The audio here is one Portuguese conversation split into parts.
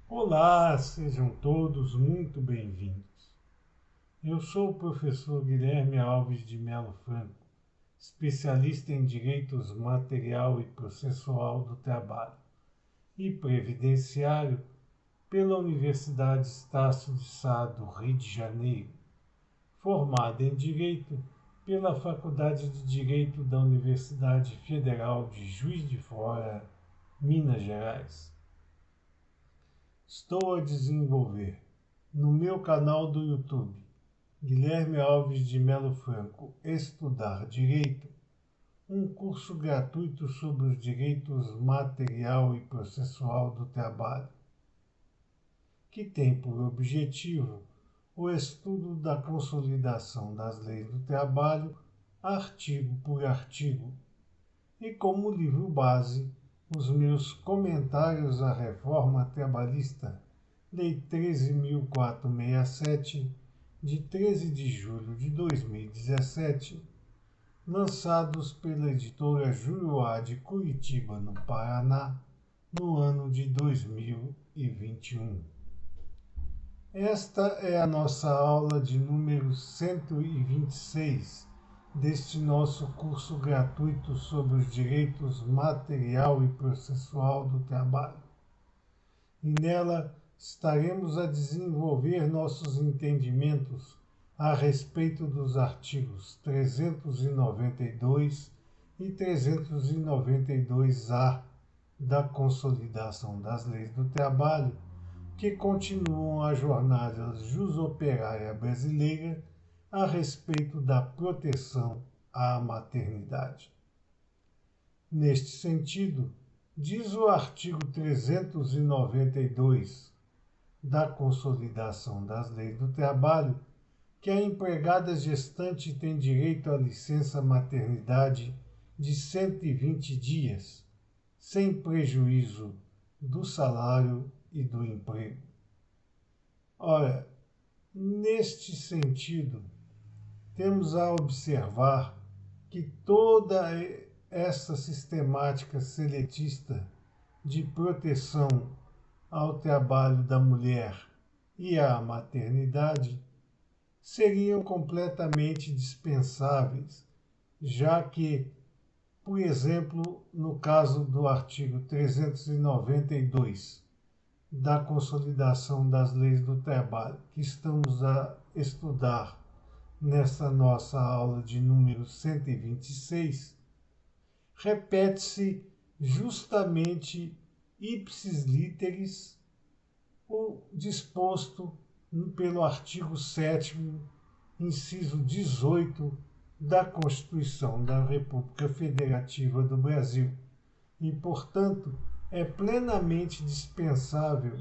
Olá, sejam todos muito bem-vindos. Eu sou o professor Guilherme Alves de Melo Franco, especialista em Direitos Material e Processual do Trabalho e Previdenciário pela Universidade Estácio de Sá do Rio de Janeiro, formado em Direito pela Faculdade de Direito da Universidade Federal de Juiz de Fora, Minas Gerais. Estou a desenvolver no meu canal do YouTube, Guilherme Alves de Melo Franco, Estudar Direito, um curso gratuito sobre os direitos material e processual do trabalho, que tem por objetivo o estudo da consolidação das leis do trabalho, artigo por artigo, e como livro base, os meus comentários à reforma trabalhista, Lei 13.467, de 13 de julho de 2017, lançados pela editora Juruá de Curitiba, no Paraná, no ano de 2021. Esta é a nossa aula de número 126 deste nosso curso gratuito sobre os direitos material e processual do trabalho. E nela estaremos a desenvolver nossos entendimentos a respeito dos artigos 392 e 392-A da Consolidação das Leis do Trabalho, que continuam a jornada jusoperária brasileira a respeito da proteção à maternidade. Neste sentido, diz o artigo 392 da Consolidação das Leis do Trabalho que a empregada gestante tem direito à licença maternidade de 120 dias, sem prejuízo do salário e do emprego. Ora, neste sentido, temos a observar que toda essa sistemática seletista de proteção ao trabalho da mulher e à maternidade seriam completamente dispensáveis, já que, por exemplo, no caso do artigo 392 da Consolidação das Leis do Trabalho, que estamos a estudar nessa nossa aula de número 126, repete-se justamente ipsis literis o disposto pelo artigo 7º, inciso 18 da Constituição da República Federativa do Brasil e, portanto, é plenamente dispensável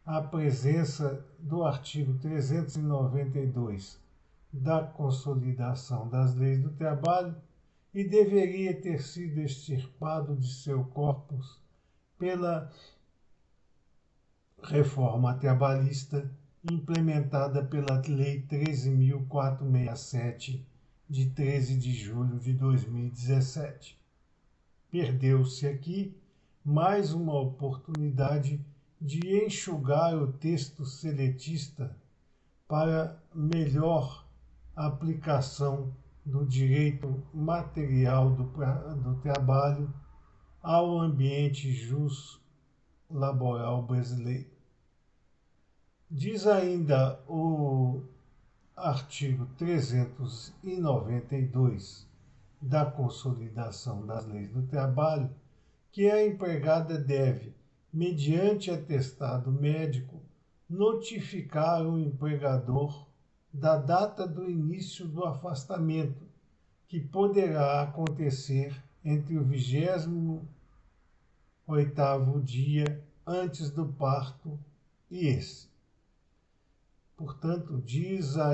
a presença do artigo 392 da Consolidação das Leis do Trabalho e deveria ter sido extirpado de seu corpus pela reforma trabalhista implementada pela Lei 13.467, de 13 de julho de 2017. Perdeu-se aqui mais uma oportunidade de enxugar o texto seletista para melhor aplicação do direito material do trabalho ao ambiente laboral brasileiro. Diz ainda o artigo 392 da Consolidação das Leis do Trabalho que a empregada deve, mediante atestado médico, notificar o empregador da data do início do afastamento, que poderá acontecer entre o 28º dia antes do parto e esse. Portanto, diz a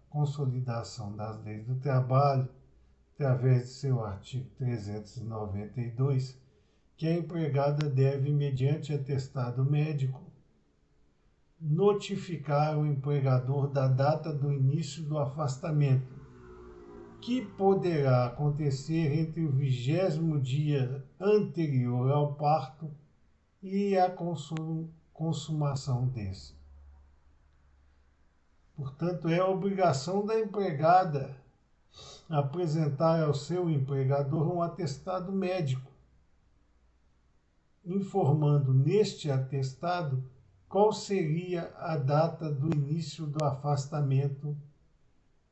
Consolidação das Leis do Trabalho, através de seu artigo 392, que a empregada deve, mediante atestado médico, notificar o empregador da data do início do afastamento, que poderá acontecer entre o 20º dia anterior ao parto e a consumação desse. Portanto, é obrigação da empregada apresentar ao seu empregador um atestado médico, informando neste atestado qual seria a data do início do afastamento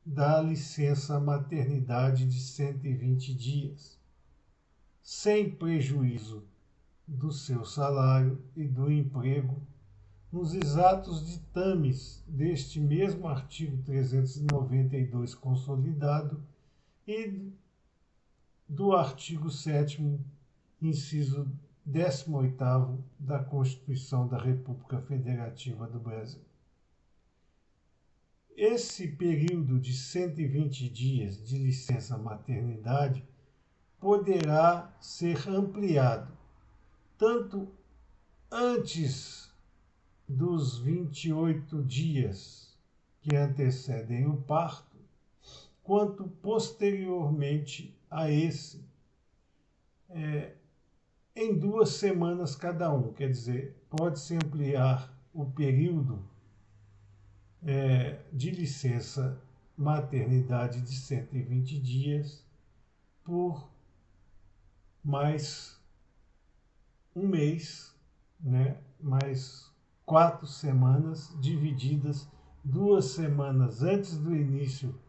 da licença maternidade de 120 dias, sem prejuízo do seu salário e do emprego, nos exatos ditames deste mesmo artigo 392 consolidado e do artigo 7º, inciso 18º da Constituição da República Federativa do Brasil. Esse período de 120 dias de licença maternidade poderá ser ampliado tanto antes dos 28 dias que antecedem o parto, quanto posteriormente a esse, em 2 semanas cada um. Quer dizer, pode-se ampliar o período de licença maternidade de 120 dias por mais um mês, mais 4 semanas, divididas 2 semanas antes do início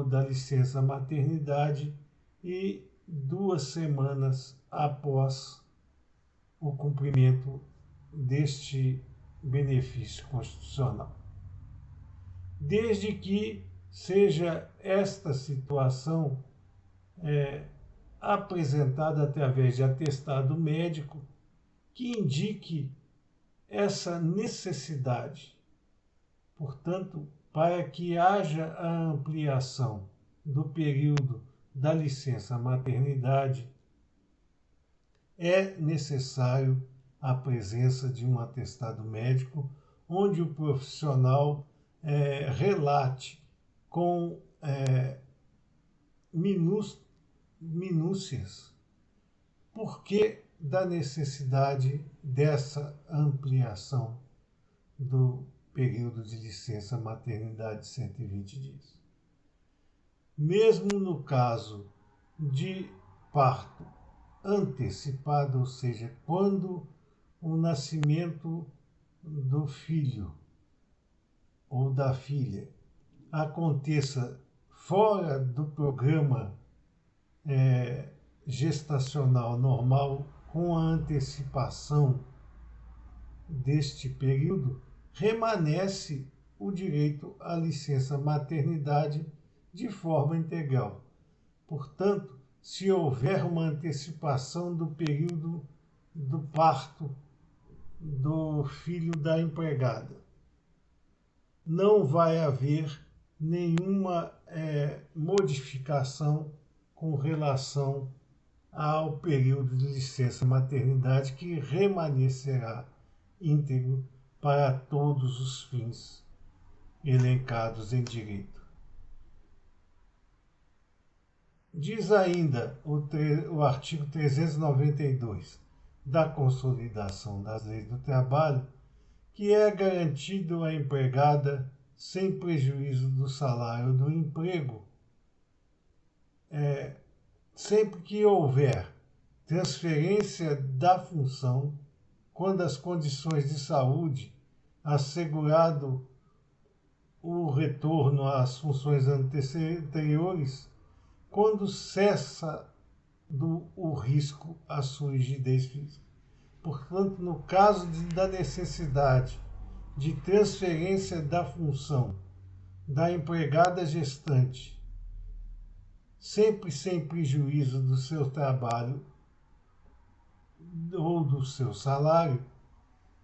da licença maternidade e 2 semanas após o cumprimento deste benefício constitucional. Desde que seja esta situação apresentada através de atestado médico que indique essa necessidade. Portanto, para que haja a ampliação do período da licença maternidade, é necessário a presença de um atestado médico, onde o profissional relate com minúcias por que da necessidade dessa ampliação do período de licença maternidade de 120 dias. Mesmo no caso de parto antecipado, ou seja, quando o nascimento do filho ou da filha aconteça fora do programa gestacional normal, com a antecipação deste período, remanesce o direito à licença maternidade de forma integral. Portanto, se houver uma antecipação do período do parto do filho da empregada, não vai haver nenhuma modificação com relação ao período de licença maternidade, que remanescerá íntegro para todos os fins elencados em direito. Diz ainda o artigo 392 da Consolidação das Leis do Trabalho que é garantido à empregada, sem prejuízo do salário do emprego, sempre que houver transferência da função, quando as condições de saúde, assegurado o retorno às funções anteriores, quando cessa o risco à sua rigidez física. Portanto, no caso da necessidade de transferência da função da empregada gestante, sempre sem prejuízo do seu trabalho ou do seu salário,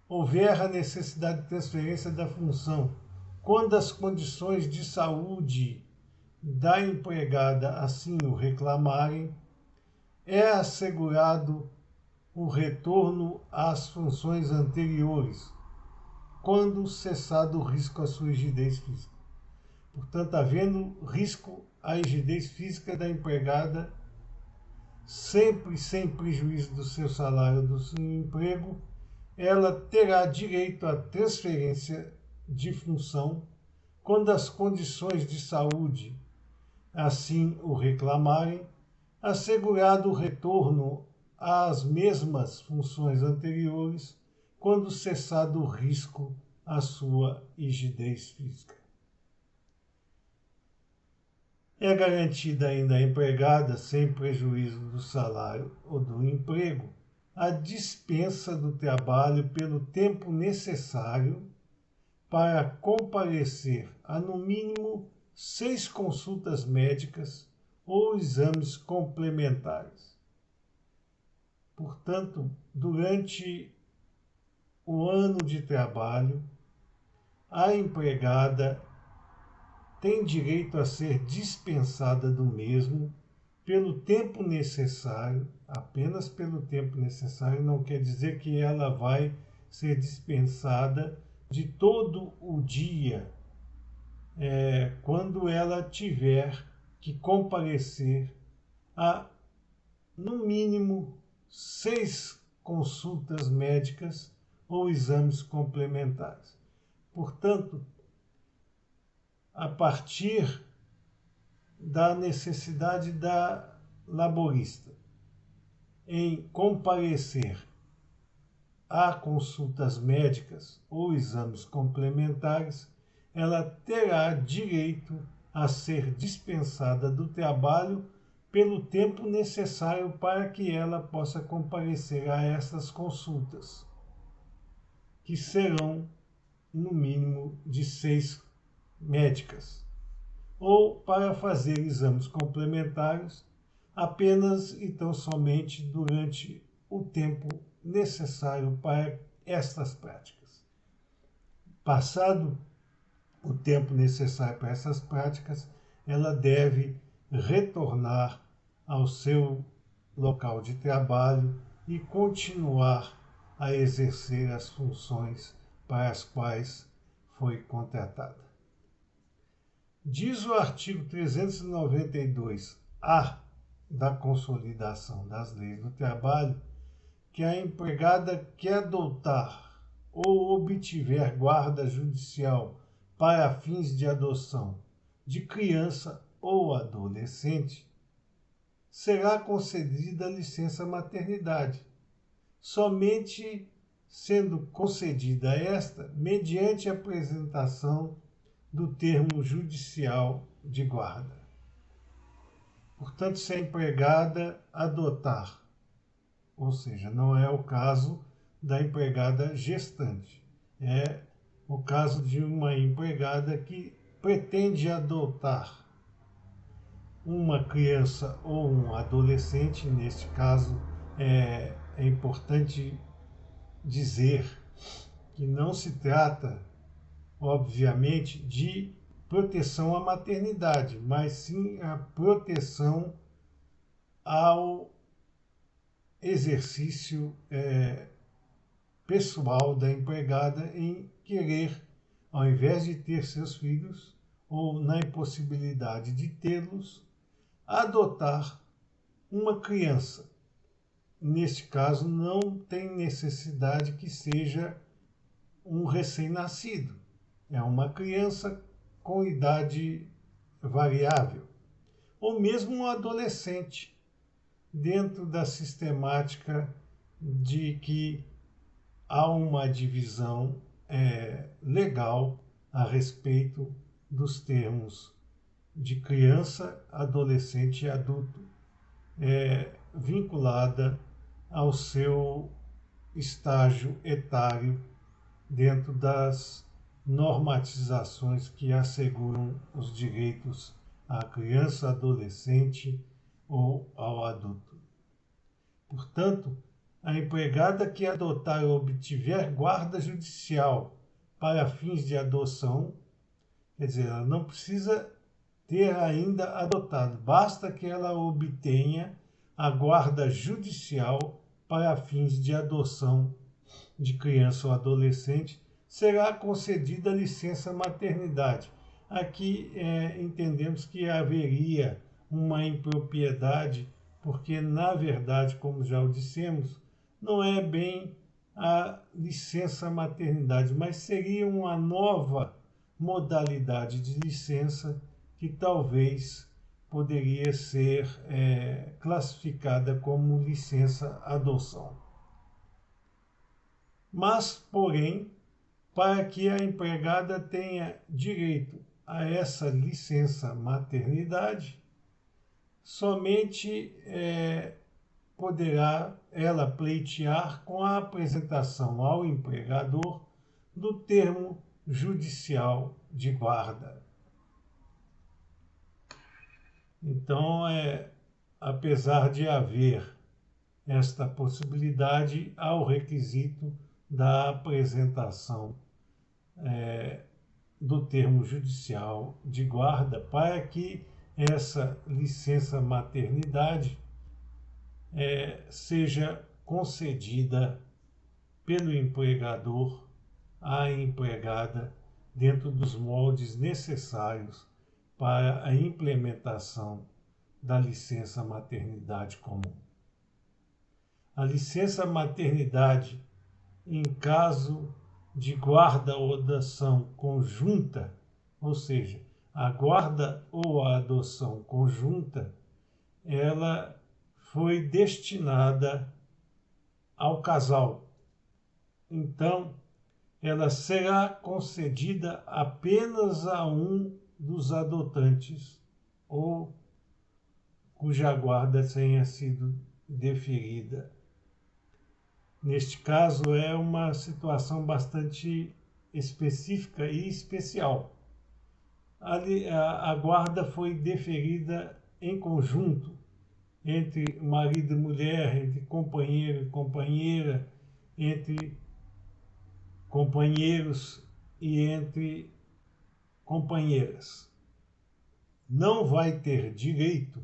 houver a necessidade de transferência da função, quando as condições de saúde da empregada assim o reclamarem, é assegurado o retorno às funções anteriores, quando cessado o risco à sua rigidez física. Portanto, havendo risco à rigidez física da empregada, sempre sem prejuízo do seu salário ou do seu emprego, ela terá direito à transferência de função quando as condições de saúde assim o reclamarem, assegurado o retorno às mesmas funções anteriores quando cessado o risco à sua rigidez física. É garantida ainda à empregada, sem prejuízo do salário ou do emprego, a dispensa do trabalho pelo tempo necessário para comparecer a, no mínimo, 6 consultas médicas ou exames complementares. Portanto, durante o ano de trabalho, a empregada tem direito a ser dispensada do mesmo pelo tempo necessário, apenas pelo tempo necessário, não quer dizer que ela vai ser dispensada de todo o dia, quando ela tiver que comparecer a, no mínimo, 6 consultas médicas ou exames complementares. Portanto, a partir da necessidade da laborista em comparecer a consultas médicas ou exames complementares, ela terá direito a ser dispensada do trabalho pelo tempo necessário para que ela possa comparecer a essas consultas, que serão no mínimo de 6 médicas, ou para fazer exames complementares apenas e tão somente durante o tempo necessário para estas práticas. Passado o tempo necessário para essas práticas, ela deve retornar ao seu local de trabalho e continuar a exercer as funções para as quais foi contratada. Diz o artigo 392-A da Consolidação das Leis do Trabalho que a empregada que adotar ou obtiver guarda judicial para fins de adoção de criança ou adolescente será concedida licença maternidade, somente sendo concedida esta mediante apresentação do termo judicial de guarda. Portanto, se a empregada adotar, ou seja, não é o caso da empregada gestante, é o caso de uma empregada que pretende adotar uma criança ou um adolescente. Neste caso, é importante dizer que não se trata, obviamente, de proteção à maternidade, mas sim a proteção ao exercício pessoal da empregada em querer, ao invés de ter seus filhos, ou na impossibilidade de tê-los, adotar uma criança. Neste caso, não tem necessidade que seja um recém-nascido. É uma criança com idade variável, ou mesmo um adolescente, dentro da sistemática de que há uma divisão legal a respeito dos termos de criança, adolescente e adulto, vinculada ao seu estágio etário dentro das normatizações que asseguram os direitos à criança, adolescente ou ao adulto. Portanto, a empregada que adotar ou obtiver guarda judicial para fins de adoção, quer dizer, ela não precisa ter ainda adotado, basta que ela obtenha a guarda judicial para fins de adoção de criança ou adolescente, será concedida licença maternidade. Aqui entendemos que haveria uma impropriedade, porque, na verdade, como já o dissemos, não é bem a licença maternidade, mas seria uma nova modalidade de licença que talvez poderia ser classificada como licença adoção. Mas, porém, para que a empregada tenha direito a essa licença maternidade, somente poderá ela pleitear com a apresentação ao empregador do termo judicial de guarda. Então, apesar de haver esta possibilidade, há o requisito da apresentação do termo judicial de guarda para que essa licença maternidade seja concedida pelo empregador à empregada dentro dos moldes necessários para a implementação da licença maternidade comum. A licença maternidade, em caso de guarda ou adoção conjunta, ou seja, a guarda ou a adoção conjunta, ela foi destinada ao casal. Então, ela será concedida apenas a um dos adotantes ou cuja guarda tenha sido deferida. Neste caso, é uma situação bastante específica e especial. A guarda foi deferida em conjunto entre marido e mulher, entre companheiro e companheira, entre companheiros e entre companheiras. Não vai ter direito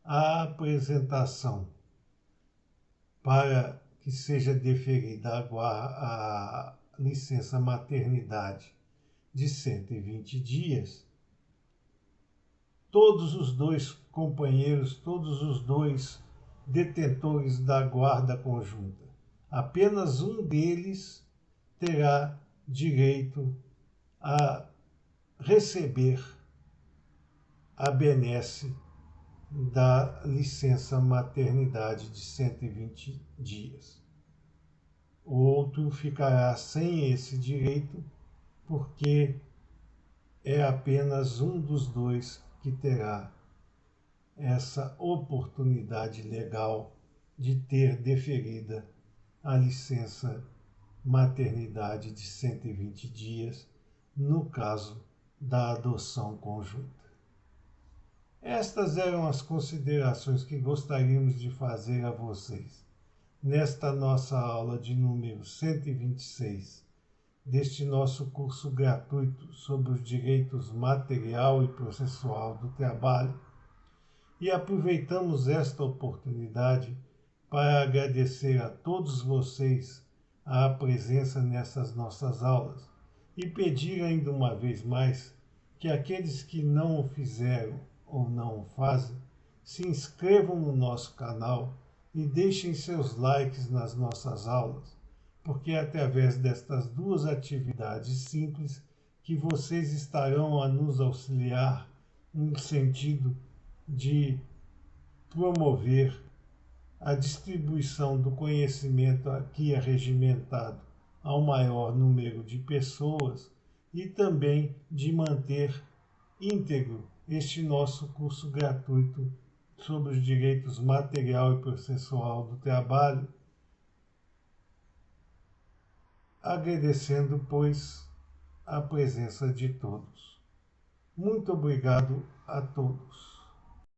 à apresentação para que seja deferida a licença maternidade de 120 dias, todos os dois companheiros, todos os dois detentores da guarda conjunta. Apenas um deles terá direito a receber a benesse da licença maternidade de 120 dias. O outro ficará sem esse direito porque é apenas um dos dois que terá essa oportunidade legal de ter deferida a licença maternidade de 120 dias, no caso da adoção conjunta. Estas eram as considerações que gostaríamos de fazer a vocês nesta nossa aula de número 126 deste nosso curso gratuito sobre os direitos material e processual do trabalho. E aproveitamos esta oportunidade para agradecer a todos vocês a presença nessas nossas aulas e pedir ainda uma vez mais que aqueles que não o fizeram ou não o fazem, se inscrevam no nosso canal e deixem seus likes nas nossas aulas, porque é através destas duas atividades simples que vocês estarão a nos auxiliar no sentido de promover a distribuição do conhecimento aqui arregimentado ao maior número de pessoas e também de manter íntegro este nosso curso gratuito sobre os direitos material e processual do trabalho, agradecendo, pois, a presença de todos. Muito obrigado a todos.